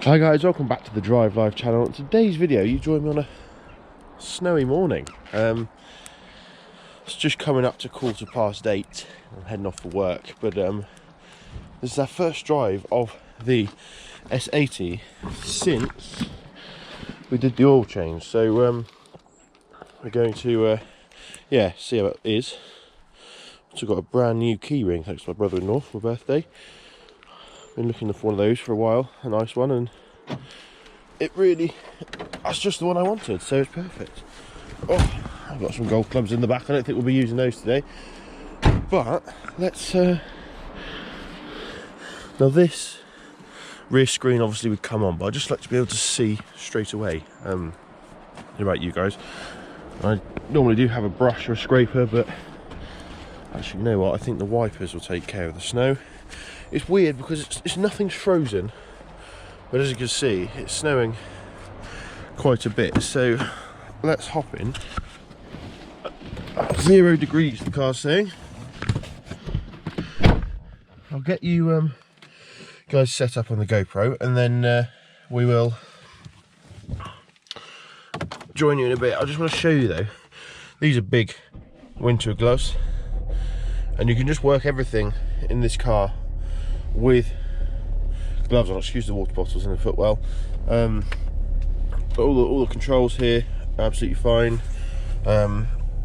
Hi guys, welcome back to the Drive Live channel. In today's video you join me on a snowy morning. It's just coming up to 8:15. I'm heading off for work, but this is our first drive of the S80 since we did the oil change. So we're going to see how it is. Also got a brand new key ring thanks to my brother-in-law for my birthday. Been looking for one of those for a while, a nice one, and that's just the one I wanted, so it's perfect. Oh, I've got some golf clubs in the back. I don't think we'll be using those today, but let's now this rear screen obviously would come on, but I'd just like to be able to see straight away. About you guys, I normally do have a brush or a scraper, but actually, you know what, I think the wipers will take care of the snow. It's weird because nothing's frozen, but as you can see, it's snowing quite a bit. So let's hop in. 0 degrees, the car's saying. I'll get you guys set up on the GoPro, and then we will join you in a bit. I just want to show you though, these are big winter gloves, and you can just work everything in this car with gloves on. Excuse the water bottles in the footwell. But all the controls here are absolutely fine.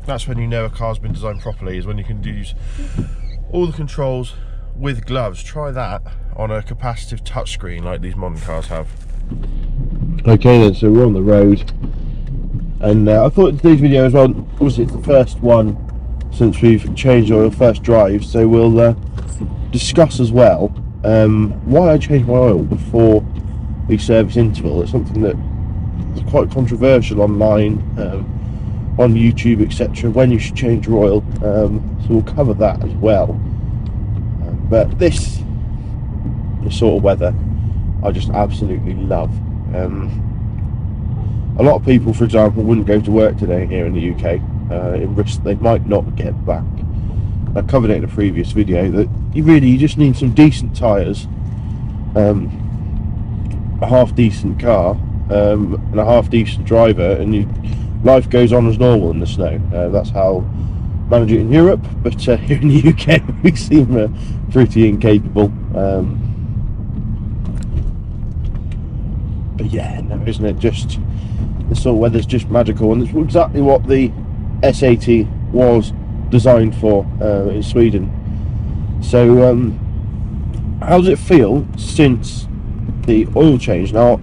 That's when you know a car's been designed properly, is when you can use all the controls with gloves. Try that on a capacitive touchscreen like these modern cars have. Okay then, so we're on the road, and I thought in today's video as well, obviously it's the first one since we've changed oil, first drive, so we'll discuss as well why I changed my oil before the service interval. It's something that is quite controversial online, on YouTube, etc., when you should change your oil, so we'll cover that as well. But this sort of weather I just absolutely love. A lot of people, for example, wouldn't go to work today here in the UK in risk they might not get back. I covered it in a previous video that you just need some decent tyres, a half decent car, and a half decent driver, and life goes on as normal in the snow. That's how I manage it in Europe, but here in the UK we seem pretty incapable. But yeah, no, isn't it just, this sort of weather's just magical, and it's exactly what the S80 was designed for in Sweden. So how does it feel since the oil change? Now, I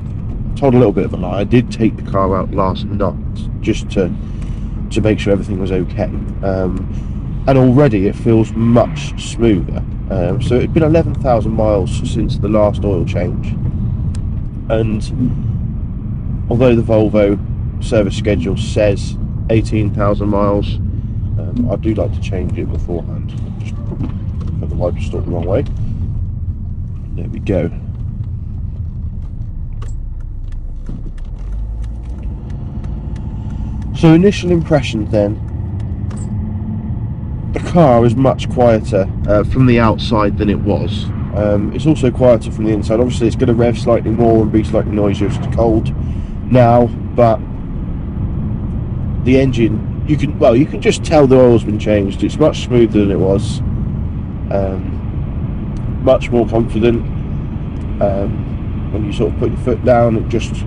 told a little bit of a lie. I did take the car out last night just to make sure everything was okay, and already it feels much smoother. So it's been 11,000 miles since the last oil change, and although the Volvo service schedule says 18,000 miles, I do like to change it beforehand. Just put the wiper stuck the wrong way. There we go. So initial impressions then, the car is much quieter from the outside than it was. It's also quieter from the inside. Obviously it's going to rev slightly more and be slightly noisier if it's cold now, but the engine, you can just tell the oil's been changed. It's much smoother than it was, much more confident. When you sort of put your foot down, it just,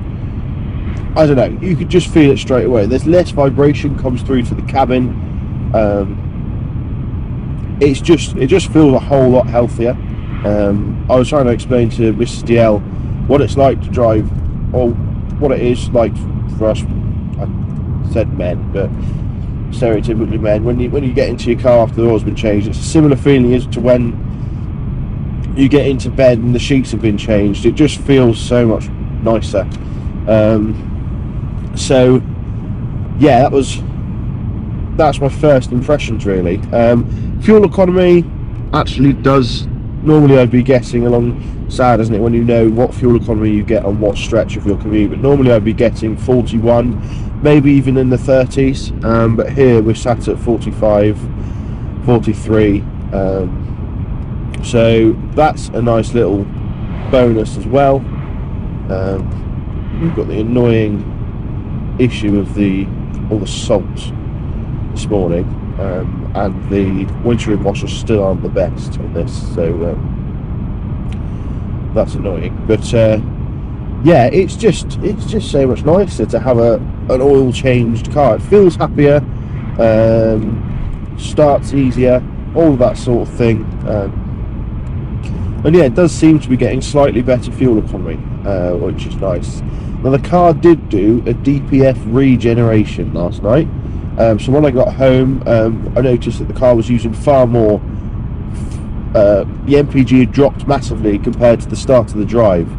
I don't know, you could just feel it straight away. There's less vibration comes through to the cabin. It just feels a whole lot healthier. I was trying to explain to Mrs. DL what it's like to drive, or what it is like for us, I said men, but stereotypically men, when you get into your car after the oil's been changed. It's a similar feeling as to when you get into bed and the sheets have been changed. It just feels so much nicer. So yeah, that's my first impressions really. Fuel economy actually does, normally I'd be guessing along sad, isn't it, when you know what fuel economy you get on what stretch of your commute, but normally I'd be getting 41, maybe even in the 30s, but here we're sat at 45, 43, so that's a nice little bonus as well. We've got the annoying issue of all the salt this morning, and the windscreen washers still aren't the best on this, so that's annoying. But yeah, it's just so much nicer to have an oil changed car. It feels happier, starts easier, all that sort of thing. And yeah, it does seem to be getting slightly better fuel economy, which is nice. Now, the car did do a DPF regeneration last night. So when I got home, I noticed that the car was using far more. The MPG had dropped massively compared to the start of the drive.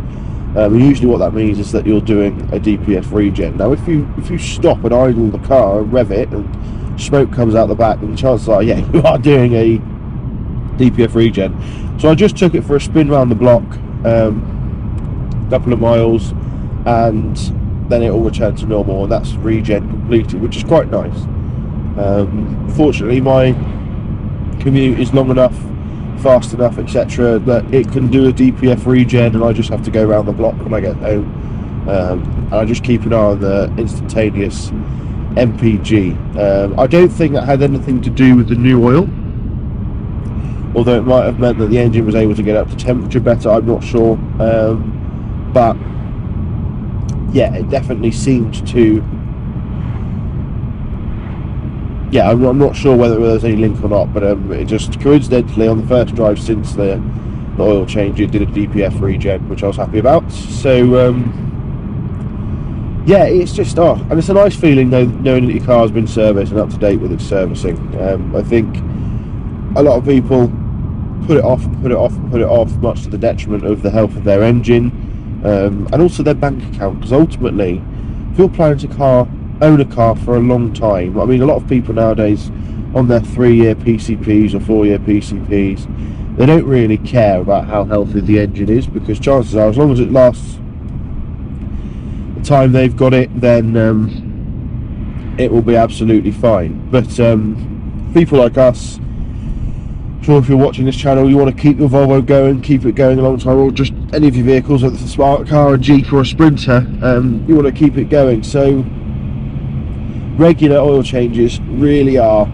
And usually what that means is that you're doing a DPF regen. Now, if you stop and idle the car and rev it, and smoke comes out the back, then the chances are, yeah, you are doing a DPF regen. So I just took it for a spin around the block, a couple of miles, and then it all returned to normal, and that's regen completed, which is quite nice. Fortunately, my commute is long enough, fast enough, etc., that it can do a DPF regen, and I just have to go around the block when I get home, and I just keep an eye on the instantaneous MPG. I don't think that had anything to do with the new oil, although it might have meant that the engine was able to get up to temperature better. I'm not sure, but yeah, it definitely seemed to. Yeah, I'm not sure whether there's any link or not, but it just coincidentally on the first drive since the oil change, it did a DPF regen, which I was happy about. So yeah, it's just and it's a nice feeling though, knowing that your car's been serviced and up to date with its servicing. I think a lot of people put it off, much to the detriment of the health of their engine, and also their bank account. Because ultimately, if you're planning to own a car for a long time, I mean, a lot of people nowadays on their 3-year PCPs or 4-year PCPs, they don't really care about how healthy the engine is, because chances are, as long as it lasts the time they've got it, then it will be absolutely fine. But people like us, sure, if you're watching this channel, you want to keep your Volvo going, keep it going a long time, or just any of your vehicles, whether it's a smart car, a Jeep or a Sprinter, you want to keep it going. So regular oil changes really are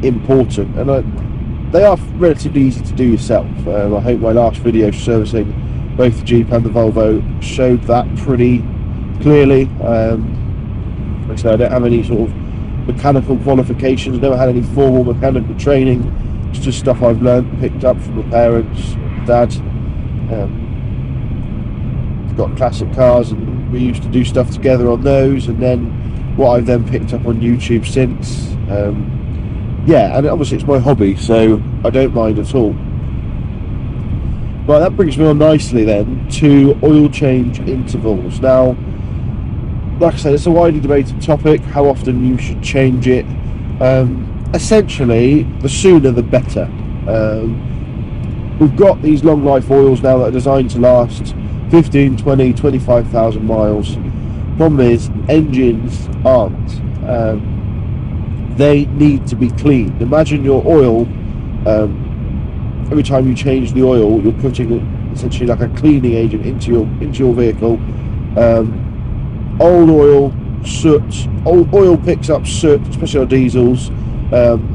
important, and they are relatively easy to do yourself. I hope my last video servicing both the Jeep and the Volvo showed that pretty clearly. Like I said, I don't have any sort of mechanical qualifications, never had any formal mechanical training. It's just stuff I've learned, picked up from my parents, dad. Got classic cars, and we used to do stuff together on those, and then what I've then picked up on YouTube since. Yeah, and obviously it's my hobby, so I don't mind at all. Right, that brings me on nicely then to oil change intervals. Now, like I said, it's a widely debated topic, how often you should change it. Essentially, the sooner the better. We've got these long life oils now that are designed to last 15, 20, 25,000 miles. Problem is, engines aren't. They need to be cleaned. Imagine your oil, every time you change the oil, you're putting essentially like a cleaning agent into your vehicle. Old oil, soot, old oil picks up soot, especially on diesels,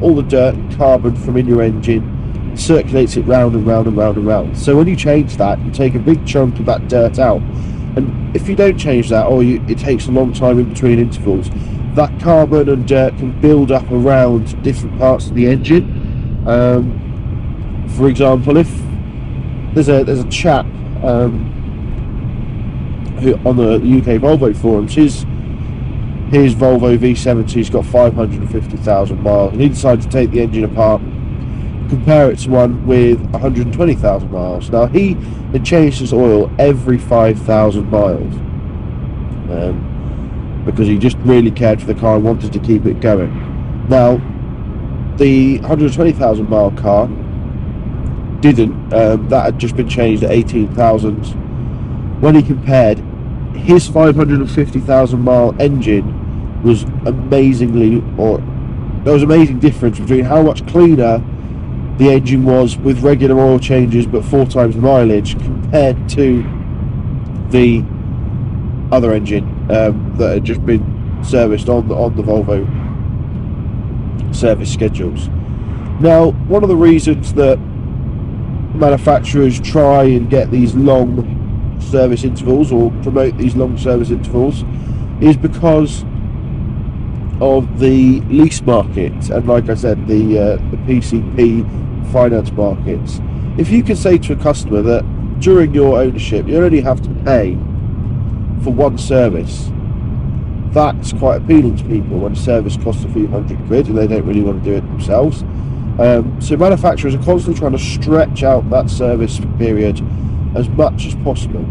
all the dirt and carbon from in your engine, circulates it round and round and round and round. So when you change that, you take a big chunk of that dirt out, and if you don't change that, or it takes a long time in between intervals, that carbon and dirt can build up around different parts of the engine. For example, if there's a chap who on the UK Volvo forums, his Volvo V70's got 550,000 miles, and he decided to take the engine apart, compare it to one with 120,000 miles. Now, he had changed his oil every 5,000 miles because he just really cared for the car and wanted to keep it going. Now, the 120,000 mile car didn't. That had just been changed at 18,000. When he compared, his 550,000 mile engine was there was amazing difference between how much cleaner the engine was with regular oil changes but 4 times the mileage, compared to the other engine that had just been serviced on the Volvo service schedules. Now, one of the reasons that manufacturers try and get these long service intervals, or promote these long service intervals, is because of the lease market, and like I said, the PCP finance markets. If you can say to a customer that during your ownership you only have to pay for one service, that's quite appealing to people when a service costs a few £100 and they don't really want to do it themselves. So manufacturers are constantly trying to stretch out that service period as much as possible.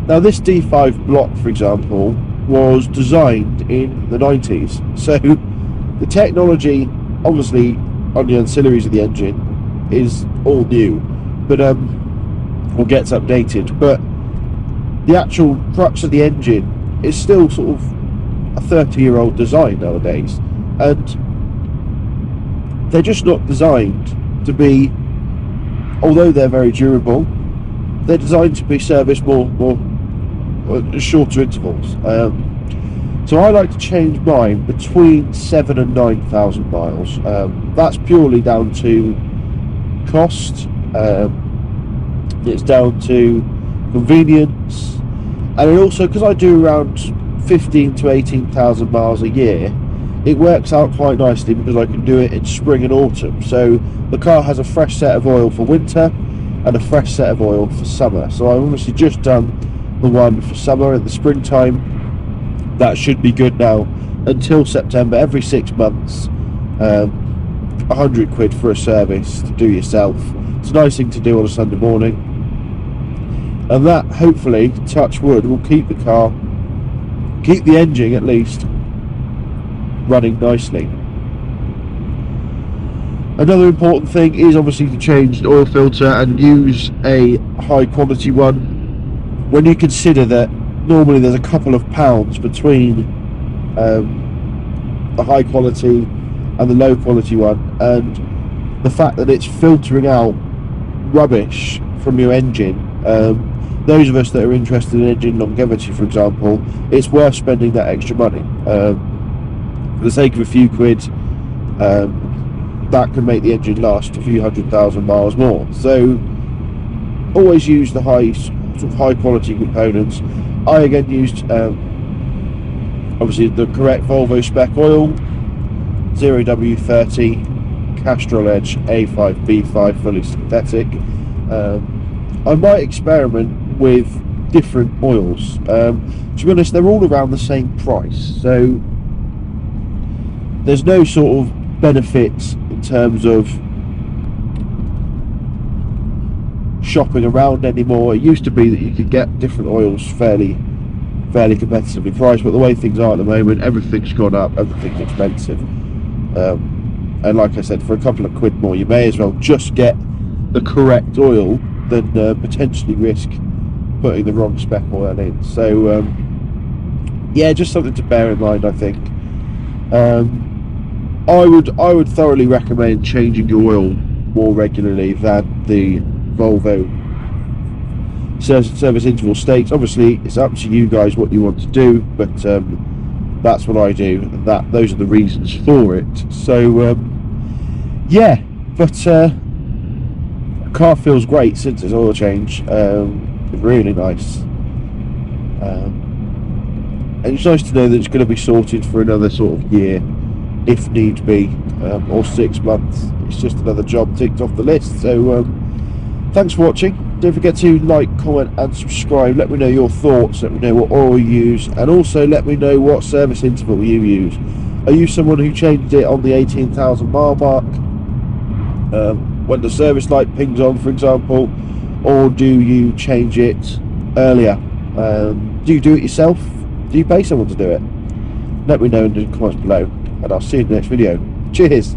Now, this D5 block, for example, was designed in the 90s, so the technology obviously on the ancillaries of the engine is all new, but or gets updated, but the actual crux of the engine is still sort of a 30-year-old design nowadays, and they're just not designed to be, although they're very durable, they're designed to be serviced more shorter intervals. So I like to change mine between 7,000 and 9,000 miles. That's purely down to cost, it's down to convenience, and it also, because I do around 15,000 to 18,000 miles a year, it works out quite nicely because I can do it in spring and autumn. So the car has a fresh set of oil for winter and a fresh set of oil for summer. So I've obviously just done the one for summer. In the springtime, that should be good now until September. Every 6 months, £100 for a service to do yourself. It's a nice thing to do on a Sunday morning, and that, hopefully, touch wood, will keep the car, keep the engine at least running nicely. Another important thing is obviously to change the oil filter and use a high quality one, when you consider that normally there's a couple of pounds between the high quality and the low quality one, and the fact that it's filtering out rubbish from your engine. Those of us that are interested in engine longevity, for example, it's worth spending that extra money. For the sake of a few quid, that can make the engine last a few 100,000 miles more. So always use the high quality components. I again used obviously the correct Volvo spec oil, 0W30 Castrol Edge A5B5 fully synthetic. I might experiment with different oils. To be honest, they're all around the same price, so there's no sort of benefits in terms of shopping around anymore. It used to be that you could get different oils fairly competitively priced, but the way things are at the moment, everything's gone up, everything's expensive, and like I said, for a couple of quid more, you may as well just get the correct oil than potentially risk putting the wrong spec oil in. So yeah, just something to bear in mind, I think. I would thoroughly recommend changing your oil more regularly than the Volvo service interval states. Obviously, it's up to you guys what you want to do, but that's what I do, and those are the reasons for it. So yeah, but the car feels great since its oil change. It's really nice, and it's nice to know that it's going to be sorted for another sort of year, if need be, or 6 months. It's just another job ticked off the list. So thanks for watching. Don't forget to like, comment and subscribe. Let me know your thoughts, let me know what oil you use, and also let me know what service interval you use. Are you someone who changed it on the 18,000 mile mark, when the service light pings on, for example, or do you change it earlier? Do you do it yourself? Do you pay someone to do it? Let me know in the comments below, and I'll see you in the next video. Cheers!